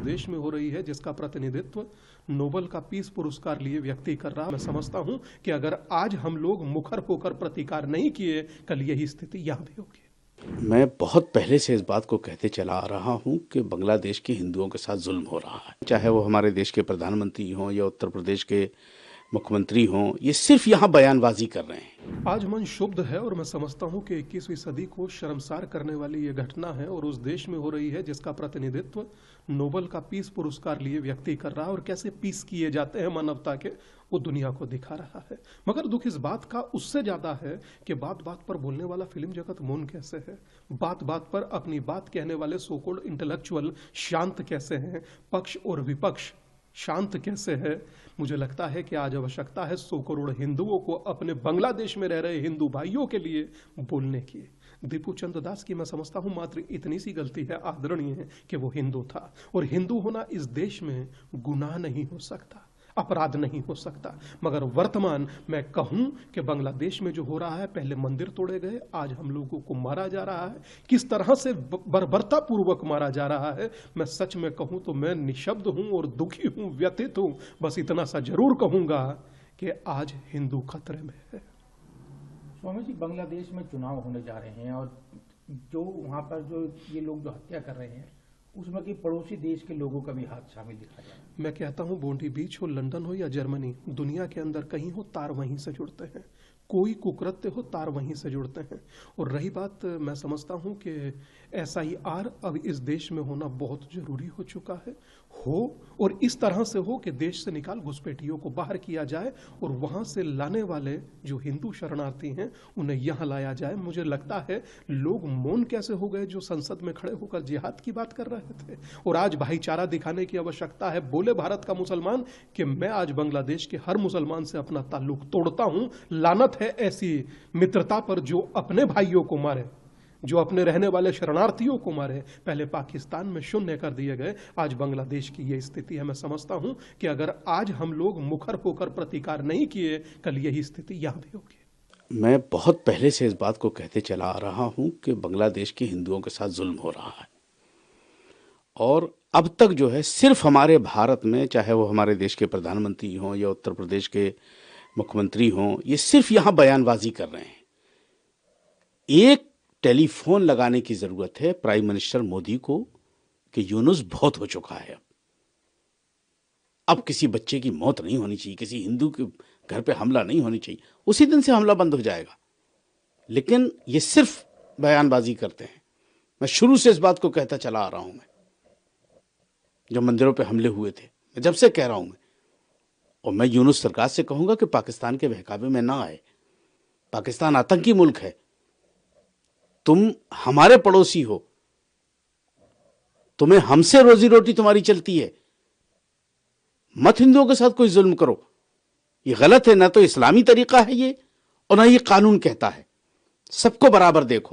देश में हो रही है जिसका प्रतिनिधित्व नोबेल का पीस पुरस्कार लिए व्यक्ति कर रहा है। मैं समझता हूं कि अगर आज हम लोग मुखर होकर प्रतिकार नहीं किए, कल यही स्थिति यहां भी होगी। मैं बहुत पहले से इस बात को कहते चला आ रहा हूं कि बांग्लादेश के हिंदुओं के साथ जुल्म हो रहा है, चाहे वो हमारे देश के प्रधानमंत्री हों या उत्तर प्रदेश के मुख्यमंत्री हों, ये सिर्फ यहाँ बयानबाजी कर रहे हैं। आज मन शुद्ध है और मैं समझता हूं कि 21वीं सदी को शर्मसार करने वाली ये घटना है और उस देश में हो रही है जिसका प्रतिनिधित्व नोबेल का पीस पुरस्कार लिए व्यक्ति कर रहा है, और कैसे पीस किए जाते हैं मानवता के, वो दुनिया को दिखा रहा है। मगर दुख इस बात का उससे ज्यादा है कि बात बात पर बोलने वाला फिल्म जगत मौन कैसे है, बात बात पर अपनी बात कहने वाले सो कॉल्ड इंटेलेक्चुअल शांत कैसे हैं, पक्ष और विपक्ष शांत कैसे है। मुझे लगता है कि आज आवश्यकता है 100 करोड़ हिंदुओं को अपने बांग्लादेश में रह रहे हिंदू भाइयों के लिए बोलने की। दीपू चंद्र दास की मैं समझता हूं मात्र इतनी सी गलती है, आदरणीय है, कि वो हिंदू था, और हिंदू होना इस देश में गुनाह नहीं हो सकता, अपराध नहीं हो सकता। मगर वर्तमान मैं कहूं कि बांग्लादेश में जो हो रहा है, पहले मंदिर तोड़े गए, आज हम लोगों को मारा जा रहा है, किस तरह से बर्बरता पूर्वक मारा जा रहा है। मैं सच में कहूं तो मैं निशब्द हूं और दुखी हूं, व्यथित हूं। बस इतना सा जरूर कहूंगा कि आज हिंदू खतरे में है। स्वामी जी, बांग्लादेश में चुनाव होने जा रहे हैं और जो वहां पर जो ये लोग जो हत्या कर रहे हैं, उसमें कि पड़ोसी देश के लोगों का भी हाथ शामिल दिखा जाए। मैं कहता हूं बोंडी बीच हो, लंदन हो या जर्मनी, दुनिया के अंदर कहीं हो, तार वहीं से जुड़ते हैं। कोई कुकृत्य हो, तार वहीं से जुड़ते हैं। और रही बात, मैं समझता हूं कि SIR अब इस देश में होना बहुत जरूरी हो चुका है, और इस तरह से हो कि देश से निकाल घुसपैठियों को बाहर किया जाए और वहां से लाने वाले जो हिंदू शरणार्थी हैं उन्हें यहां लाया जाए। मुझे लगता है लोग मौन कैसे हो गए जो संसद में खड़े होकर जिहाद की बात कर रहे थे, और आज भाईचारा दिखाने की आवश्यकता है। बोले भारत का मुसलमान कि मैं आज बांग्लादेश के हर मुसलमान से अपना ताल्लुक तोड़ता हूं। लानत है ऐसी मित्रता पर जो अपने भाइयों को मारे, जो अपने रहने वाले शरणार्थियों को मारे। पहले पाकिस्तान में शून्य कर दिए गए, आज बांग्लादेश की यह स्थिति है। मैं समझता हूं कि अगर आज हम लोग मुखर होकर प्रतिकार नहीं किए, कल यही स्थिति यहां भी होगी। मैं बहुत पहले से इस बात को कहते चला आ रहा हूं कि बांग्लादेश के हिंदुओं के साथ जुल्म हो रहा है, और अब तक जो है सिर्फ हमारे भारत में, चाहे वो हमारे देश के प्रधानमंत्री हों या उत्तर प्रदेश के मुख्यमंत्री हों, ये सिर्फ यहाँ बयानबाजी कर रहे हैं। एक टेलीफोन लगाने की जरूरत है प्राइम मिनिस्टर मोदी को कि यूनुस बहुत हो चुका है, अब किसी बच्चे की मौत नहीं होनी चाहिए, किसी हिंदू के घर पे हमला नहीं होनी चाहिए। उसी दिन से हमला बंद हो जाएगा, लेकिन ये सिर्फ बयानबाजी करते हैं। मैं शुरू से इस बात को कहता चला आ रहा हूं, मैं जब मंदिरों पे हमले हुए थे, मैं जब से कह रहा हूं मैं, और मैं यूनुस सरकार से कहूंगा कि पाकिस्तान के बहकावे में ना आए। पाकिस्तान आतंकी मुल्क है, तुम हमारे पड़ोसी हो, तुम्हें हमसे रोजी रोटी तुम्हारी चलती है, मत हिंदुओं के साथ कोई जुल्म करो। ये गलत है, ना तो इस्लामी तरीका है ये, और ना ये कानून कहता है। सबको बराबर देखो।